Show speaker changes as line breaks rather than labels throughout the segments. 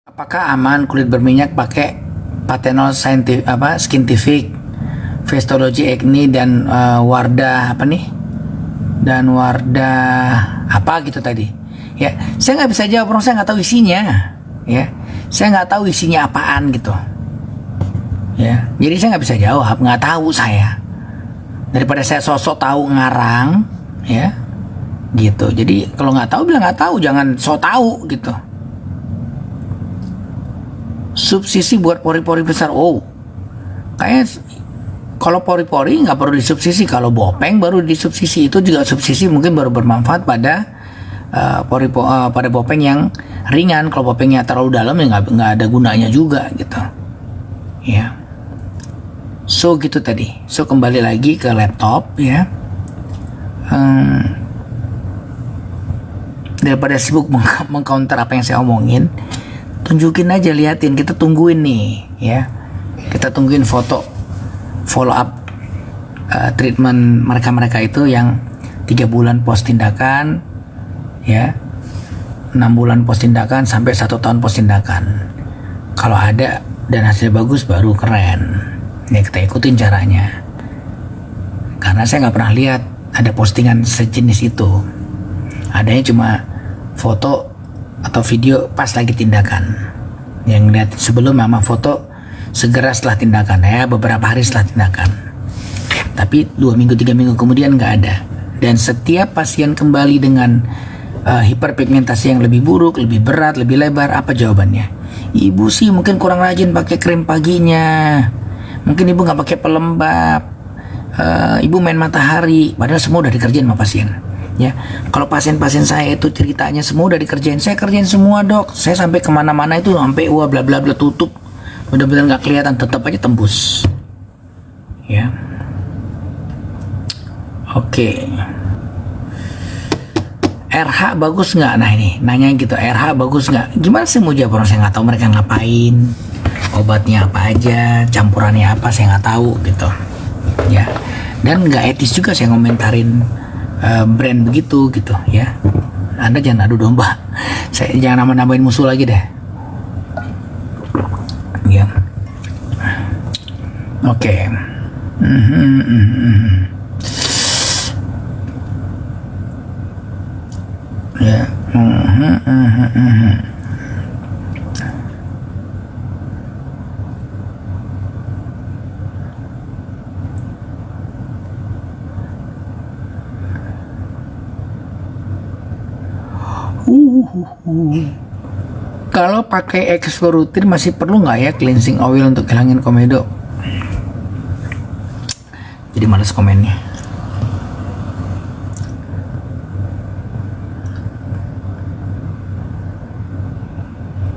Apakah aman kulit berminyak pakai Panthenol Skintific, Vestology Acne dan Wardah apa nih? Dan Wardah apa gitu tadi? Ya, saya nggak bisa jawab, saya nggak tahu isinya. Ya, saya nggak tahu isinya apaan gitu. Ya, jadi saya nggak bisa jawab, nggak tahu saya. Daripada saya sosok tahu ngarang, ya, gitu. Jadi kalau nggak tahu bilang nggak tahu, jangan sok tahu gitu. Subsisi buat pori-pori besar. Oh, kayak kalau pori-pori nggak perlu disubsisi. Kalau bopeng baru disubsisi. Itu juga subsisi mungkin baru bermanfaat pada pada bopeng yang ringan. Kalau bopengnya terlalu dalam ya nggak ada gunanya juga gitu. Ya. So gitu tadi. So kembali lagi ke laptop ya. Daripada sibuk mengcounter apa yang saya omongin, tunjukin aja, liatin, kita tungguin nih ya, kita tungguin foto follow up treatment mereka itu yang 3 bulan post tindakan ya, 6 bulan post tindakan sampai 1 tahun post tindakan. Kalau ada dan hasilnya bagus baru keren ya, kita ikutin caranya, karena saya nggak pernah lihat ada postingan sejenis itu. Adanya cuma foto atau video pas lagi tindakan, yang lihat sebelum sama foto segera setelah tindakan ya, beberapa hari setelah tindakan, tapi 2 minggu 3 minggu kemudian nggak ada. Dan setiap pasien kembali dengan hiperpigmentasi yang lebih buruk, lebih berat, lebih lebar, apa jawabannya? Ibu sih mungkin kurang rajin pakai krim paginya, mungkin ibu nggak pakai pelembab, ibu main matahari. Padahal semua udah dikerjain sama pasien ya. Kalau pasien-pasien saya itu ceritanya semua udah dikerjain, saya kerjain semua dok, saya sampai kemana-mana itu sampai bla bla bla tutup, benar-benar nggak kelihatan, tetap aja tembus ya. Oke. RH bagus nggak? Nah ini nanya gitu, RH bagus nggak? Gimana sih mau jawab, orang saya nggak tahu mereka ngapain, obatnya apa aja, campurannya apa, saya nggak tahu gitu ya. Dan nggak etis juga saya ngomentarin brand begitu gitu ya. Anda jangan adu domba. Saya jangan nambah-nambahin musuh lagi deh. Ya. Oke. Ya. Kalau pakai exfoliator rutin masih perlu nggak ya cleansing oil untuk hilangin komedo? Jadi males komennya.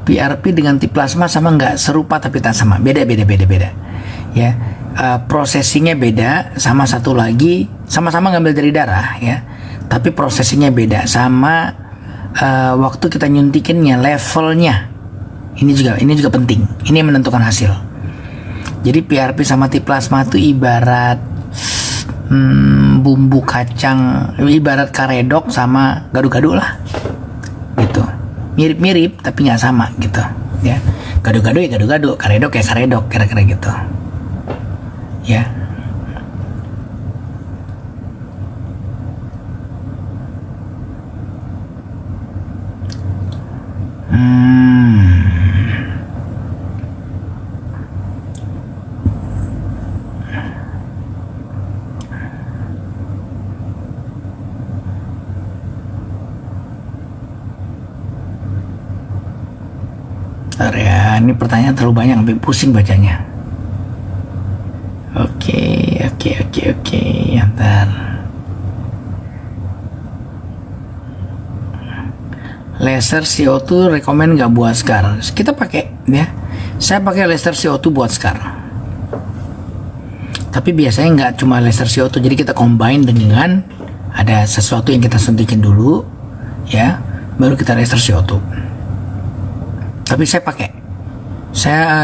PRP dengan tip plasma sama nggak? Serupa tapi tak sama. Beda ya. Prosesinya beda. Sama satu lagi sama-sama ngambil dari darah ya, tapi prosesinya beda. Sama waktu kita nyuntikinnya, levelnya ini juga penting, ini yang menentukan hasil. Jadi PRP sama tip plasma itu ibarat bumbu kacang, ibarat karedok sama gado-gado lah gitu, mirip-mirip tapi nggak sama gitu ya. Gado-gado ya gado-gado, karedok ya karedok, kira-kira gitu ya. Ya, ini pertanyaan terlalu banyak sampai pusing bacanya. Oke. Ntar. Laser CO2 rekomend nggak buat scar? Kita pakai ya. Saya pakai laser CO2 buat scar. Tapi biasanya nggak cuma laser CO2, jadi kita combine dengan ada sesuatu yang kita suntikin dulu ya, baru kita laser CO2. Tapi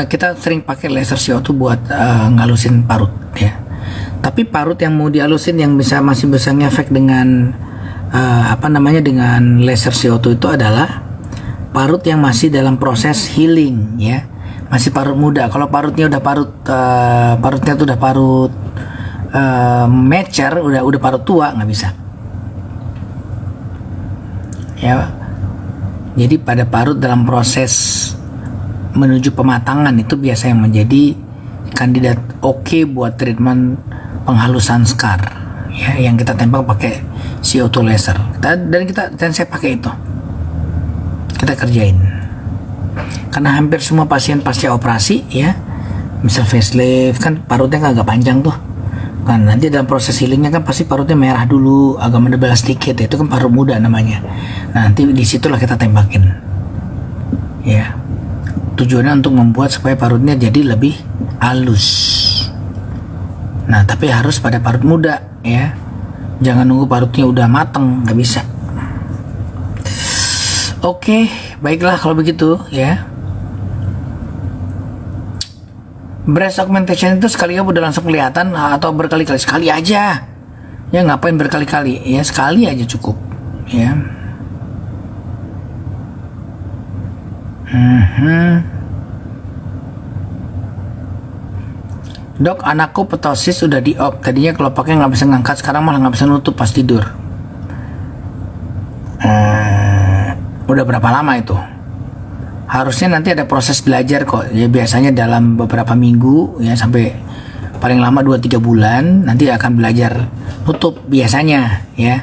kita sering pakai laser CO2 buat ngalusin parut ya. Tapi parut yang mau dihalusin yang masih bisa ngefek dengan dengan laser CO2 itu adalah parut yang masih dalam proses healing ya, masih parut muda. Kalau parutnya udah parutnya tuh udah parut mature, udah parut tua, nggak bisa ya. Jadi pada parut dalam proses menuju pematangan itu biasa yang menjadi kandidat oke buat treatment penghalusan scar ya, yang kita tembak pakai CO2 laser. Dan saya pakai itu, kita kerjain. Karena hampir semua pasien pasca operasi ya, misal facelift kan parutnya agak panjang tuh kan, nanti dalam proses healingnya kan pasti parutnya merah dulu, agak menebal sedikit, itu kan parut muda namanya. Nah, nanti disitulah kita tembakin ya, tujuannya untuk membuat supaya parutnya jadi lebih halus. Nah, tapi harus pada parut muda ya, jangan nunggu parutnya udah mateng, nggak bisa. Oke, baiklah kalau begitu ya. Breast augmentation itu sekali udah langsung kelihatan atau berkali-kali? Sekali aja ya, ngapain berkali-kali ya, sekali aja cukup ya. Dok, anakku ptosis udah di-op, tadinya kalau pakai nggak bisa ngangkat, sekarang malah nggak bisa nutup pas tidur. Udah berapa lama itu? Harusnya nanti ada proses belajar kok ya, biasanya dalam beberapa minggu ya, sampai paling lama 2-3 bulan nanti akan belajar nutup biasanya ya.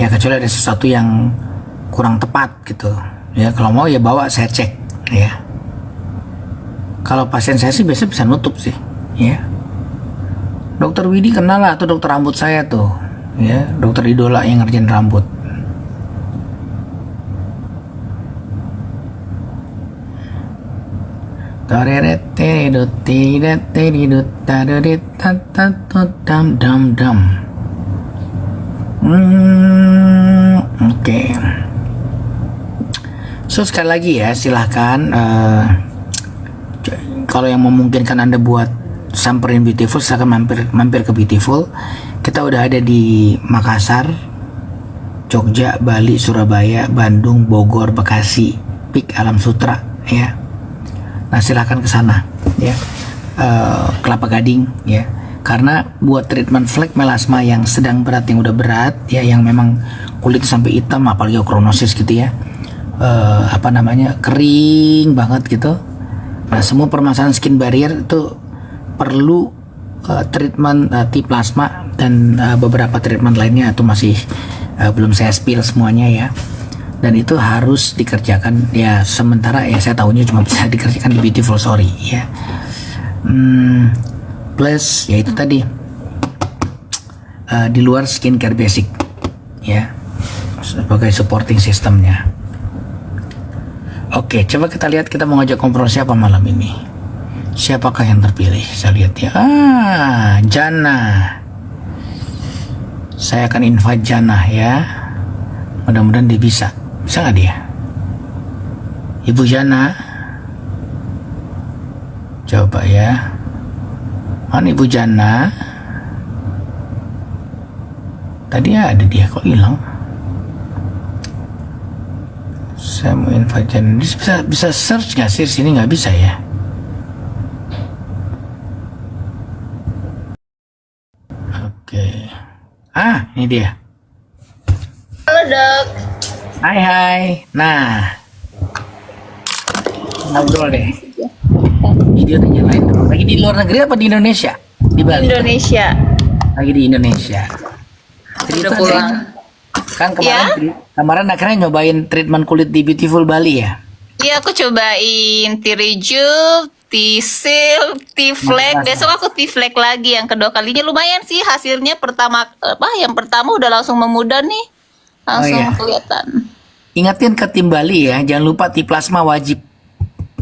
Ya kecuali ada sesuatu yang kurang tepat gitu ya, kalau mau ya bawa saya cek ya. Kalau pasien saya sih biasanya bisa nutup sih ya. Dokter Widi kenal lah tuh dokter rambut saya tuh ya, dokter idola yang ngerjain rambut. Oke. So sekali lagi ya, silahkan kalau yang memungkinkan Anda buat samperin Beautiful, silahkan mampir ke Beautiful. Kita udah ada di Makassar, Jogja, Bali, Surabaya, Bandung, Bogor, Bekasi, Pik, Alam Sutra ya. Nah, silahkan ke sana ya, Kelapa Gading ya. Karena buat treatment flek melasma yang sedang berat, yang udah berat ya, yang memang kulit sampai hitam, apalagi kronosis gitu ya, kering banget gitu. Nah, semua permasalahan skin barrier itu perlu treatment T-plasma dan beberapa treatment lainnya itu masih belum saya spill semuanya ya. Dan itu harus dikerjakan ya, sementara ya saya tahunya cuma bisa dikerjakan di Beautiful, sorry ya. Plus ya itu tadi di luar skincare basic ya, sebagai supporting sistemnya. Oke, coba kita lihat, kita mau ngajak ngobrol siapa malam ini. Siapakah yang terpilih? Saya lihat ya. Jana. Saya akan invite Jana ya. Mudah-mudahan dia bisa. Bisa nggak dia? Ibu Jana. Coba ya. Mana Ibu Jana? Tadi ada dia, kok hilang? Saya mau invite Jana. Bisa search nggak sih? Sini nggak bisa ya. Oke. Ini dia.
Halo dok.
Hai. Nah, ngobrol deh. Video nyalain. Lagi di luar negeri apa di Indonesia? Di Bali.
Indonesia.
Lagi di Indonesia. Cerita
Udah pulang.
Kan kemarin akhirnya nyobain treatment kulit di Beautiful Bali ya?
Iya, aku cobain T-Rejuve, T-Seal, T-Flake. Besok aku T-Flake lagi yang kedua kalinya. Lumayan sih hasilnya. Yang pertama udah langsung memudar nih. Langsung kelihatan.
Ingatin ke tim Bali ya, jangan lupa T-plasma wajib.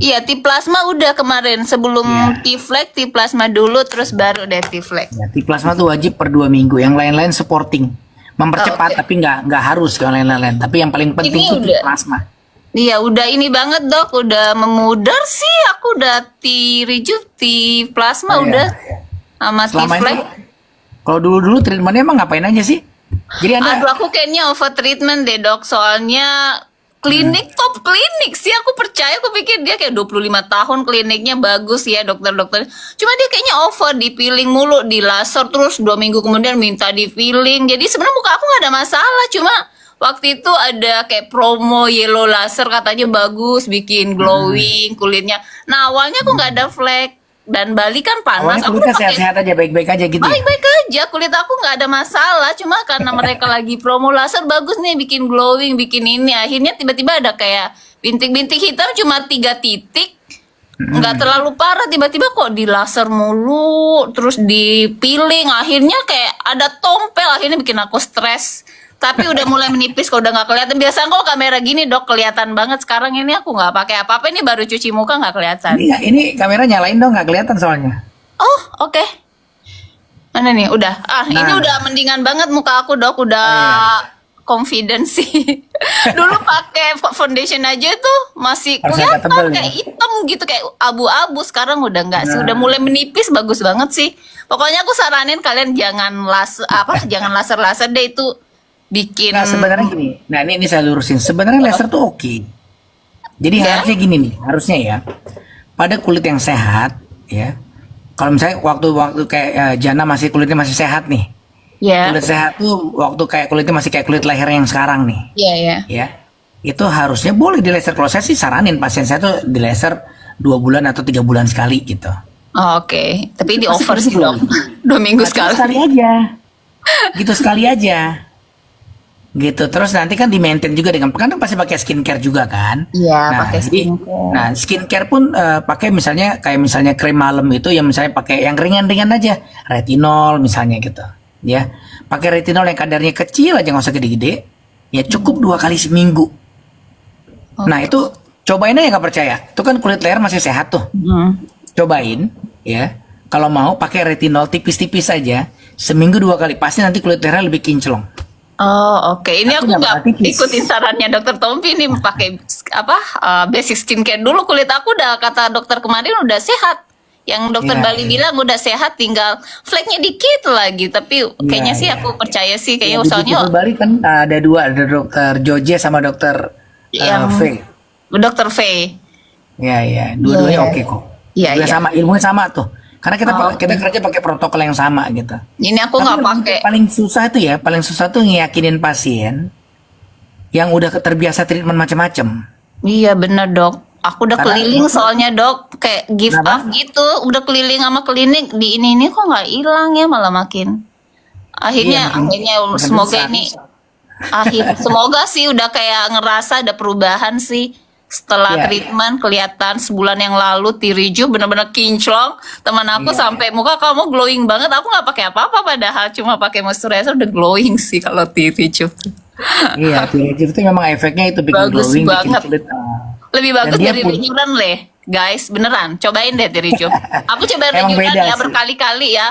Iya, T-plasma udah kemarin. Sebelum T-Flake, T-plasma dulu, terus baru deh T-Flake.
Ya, T-plasma tuh wajib per 2 minggu. Yang lain-lain supporting, mempercepat, tapi nggak harus yang lain-lain. Tapi yang paling penting itu T-plasma.
Iya, udah ini banget dok, udah memudar sih. Aku udah T-Rejuve, T-plasma udah sama T-Flake.
Kalau dulu treatmentnya emang ngapain aja sih? Jadi
Aduh, aku kayaknya over treatment deh dok, soalnya klinik top klinik sih, aku percaya, aku pikir dia kayak 25 tahun kliniknya bagus ya dokter-dokter. Cuma dia kayaknya over, di peeling mulu, di laser terus 2 minggu kemudian minta di peeling. Jadi sebenarnya muka aku nggak ada masalah, cuma waktu itu ada kayak promo yellow laser katanya bagus, bikin glowing kulitnya. Nah awalnya aku nggak ada flek, dan Bali kan panas,
Awalnya
aku
kulitnya
udah pakai
sehat-sehat aja, baik-baik aja gitu ya.
baik-baik aja, kulit aku nggak ada masalah, cuma karena mereka lagi promo laser bagus nih, bikin glowing, bikin ini, akhirnya tiba-tiba ada kayak bintik-bintik hitam cuma 3 titik, nggak terlalu parah, tiba-tiba kok di laser mulu, terus di peeling, akhirnya kayak ada tompel, akhirnya bikin aku stres. Tapi udah mulai menipis, kalau udah nggak kelihatan. Biasanya kalau kamera gini dok kelihatan banget. Sekarang ini aku nggak pakai apa-apa, ini baru cuci muka nggak kelihatan.
Ini kamera nyalain dong, nggak kelihatan soalnya.
Oh, oke. Mana nih? Udah. Ini
Nah.
udah mendingan banget muka aku, Dok. Udah confidence sih. Dulu pakai foundation aja tuh masih
Harus agak
kelihatan
tebal ya?
kayak hitam gitu, kayak abu-abu. Sekarang udah enggak sih,
Nah.
udah mulai menipis, bagus banget sih. Pokoknya aku saranin kalian jangan jangan laser-laser deh, itu bikin
Nah sebenarnya gini, nah ini saya lurusin. Sebenarnya laser tuh oke. Jadi
Ya.
harusnya gini nih, harusnya ya pada kulit yang sehat ya. Kalau misalnya waktu kayak Jana masih kulitnya masih sehat nih,
ya.
kulit sehat tuh waktu kayak kulitnya masih kayak kulit leher yang sekarang nih,
Iya, ya.
ya itu harusnya boleh di laser. Kalau saya sih saranin pasien saya tuh di laser 2 bulan atau 3 bulan sekali gitu.
Oh, oke. Tapi di
Pasti
over sih,
gitu.
Dok. 2 minggu
Nah,
sekali.
sekali aja, gitu sekali aja. Gitu terus nanti kan di maintain juga dengan kan pasti pakai skincare juga kan.
Iya, pakai
jadi,
skincare.
nah skincare pun pakai misalnya kayak misalnya krim malam itu yang misalnya pakai yang ringan-ringan aja, retinol misalnya gitu ya, pakai retinol yang kadarnya kecil aja, nggak usah gede-gede ya, cukup 2 kali seminggu. Nah itu cobain aja, nggak percaya, itu kan kulit leher masih sehat tuh, cobain ya, kalau mau pakai retinol tipis-tipis aja seminggu 2 kali, pasti nanti kulit leher lebih kinclong.
Oh, oke. Ini
Aku
aku
udah
nggak
tipis.
ikutin sarannya Dokter Tompi nih, pakai basic skincare dulu. Kulit aku udah, kata dokter kemarin, udah sehat. Yang dokter
Iya,
Bali
iya.
bilang udah sehat, tinggal fleknya dikit lagi. Tapi kayaknya sih
iya.
aku percaya sih,
Ya,
kayaknya
di
soalnya
Beautiful Bali kan ada 2, ada dokter Joje sama dokter
yang
V.
Dokter V.
Ya, dua-duanya
Iya.
oke kok.
Iya,
Dua
iya.
sama, ilmunya sama tuh. Karena kita
Oh,
kita kerja pakai protokol yang sama gitu.
Ini aku
Tapi
nggak
yang
pakai.
paling susah tuh ngeyakinin pasien yang udah terbiasa treatment macam-macam.
Iya bener dok. Aku udah
Karena-
keliling soalnya dok, kayak give
Kenapa?
up gitu. Udah keliling sama klinik di ini kok nggak hilang ya, malah makin.
Iya,
Akhirnya
makin
semoga
besar.
ini semoga sih udah kayak ngerasa ada perubahan sih. Setelah
Iya.
treatment kelihatan sebulan yang lalu Tiriju bener-bener kinclong. Teman aku
Iya.
sampai muka kamu glowing banget. Aku nggak pakai apa-apa padahal cuma pakai moisturizer udah glowing sih kalau Tiriju.
Iya, T-Rejuve itu memang efeknya itu bikin
Bagus
glowing, bikin
banget.
kulit.
Lebih bagus
dia
dari
pun-
Rejuven leh, guys. Beneran, cobain deh Tiriju. Aku cobain
Emang
Rejuven
beda
ya
sih.
berkali-kali ya.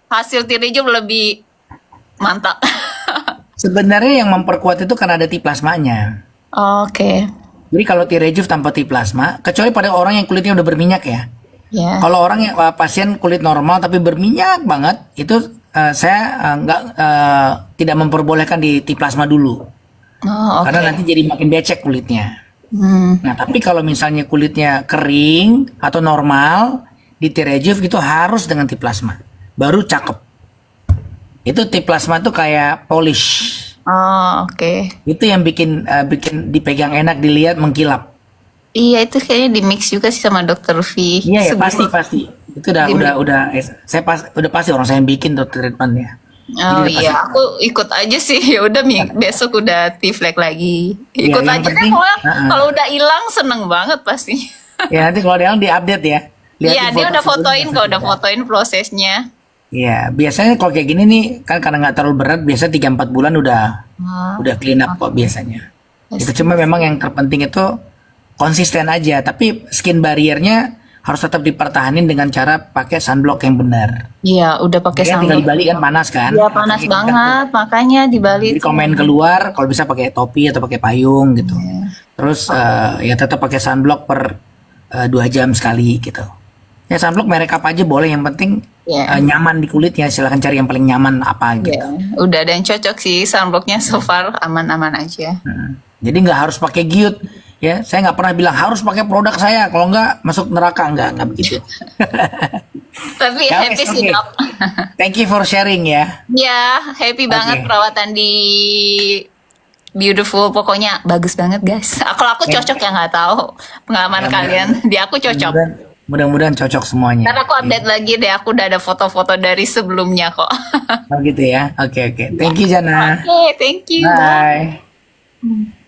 Hasil Tiriju lebih mantap.
Sebenarnya yang memperkuat itu karena ada T-plasmanya.
Oke.
Jadi kalau T-Rejuve tanpa T-plasma, kecuali pada orang yang kulitnya udah berminyak ya.
Ya.
Kalau orang yang pasien kulit normal tapi berminyak banget, itu saya tidak memperbolehkan di T-plasma dulu.
Oh, oke.
Karena nanti jadi makin becek kulitnya.
Hmm.
Nah, tapi kalau misalnya kulitnya kering atau normal, di T-Rejuve itu harus dengan T-plasma. Baru cakep. Itu T-plasma tuh kayak polish.
Oh, oke.
Itu yang bikin dipegang enak, dilihat mengkilap.
Iya, itu kayaknya di mix juga sih sama Dokter V.
Iya ya,
Sebelum-
pasti. Itu saya udah pasti orang saya yang bikin tuh treatmentnya.
Oh
Jadi udah
iya, aku ikut aja sih. Ya udah besok udah T-flag lagi.
Iya,
Ikut
yang
aja deh
penting-
pokoknya.
uh-uh.
Kalau udah hilang seneng banget pasti.
Ya nanti kalau dia diupdate ya. Lihatin
Iya, dia
foto
udah
sebelum
fotoin
dan
kok, udah
sesudah.
fotoin prosesnya.
Iya, biasanya kalau kayak gini nih kan karena nggak terlalu berat, biasa 3-4 bulan udah clean up kok biasanya.
Yes.
Itu cuma memang yang terpenting itu konsisten aja, tapi skin barriernya harus tetap dipertahanin dengan cara pakai sunblock yang benar.
Iya, udah pakai
Dia tinggal di
sunblock.
Bali kan panas kan?
Iya, panas
Makanya kita-
banget. Makanya di Bali
Jadi
tuh.
kalau main keluar, kalau bisa pakai topi atau pakai payung gitu. Terus ya tetap pakai sunblock per 2 jam sekali gitu. Ya sunblock merek apa aja boleh, yang penting
Iya.
nyaman di kulitnya. Silahkan cari yang paling nyaman apa gitu.
Iya, udah ada yang cocok sih sunblocknya so far aman-aman aja.
Jadi nggak harus pakai giut. Ya, saya nggak pernah bilang harus pakai produk saya, kalau nggak masuk neraka, nggak begitu.
Tapi
Ya,
happy
wes,
sih
oke.
dok.
Thank you for sharing ya.
Ya, happy banget
Oke.
perawatan di Beautiful. Pokoknya bagus banget guys. Kalau aku cocok ya nggak tahu pengalaman
Ya,
kalian. Di aku cocok.
Mudah-mudahan cocok semuanya.
Ntar aku update lagi deh. Aku udah ada foto-foto dari sebelumnya kok.
Oh gitu ya. Oke oke. Thank you Jana.
Oke, thank you. Bye.
Bye.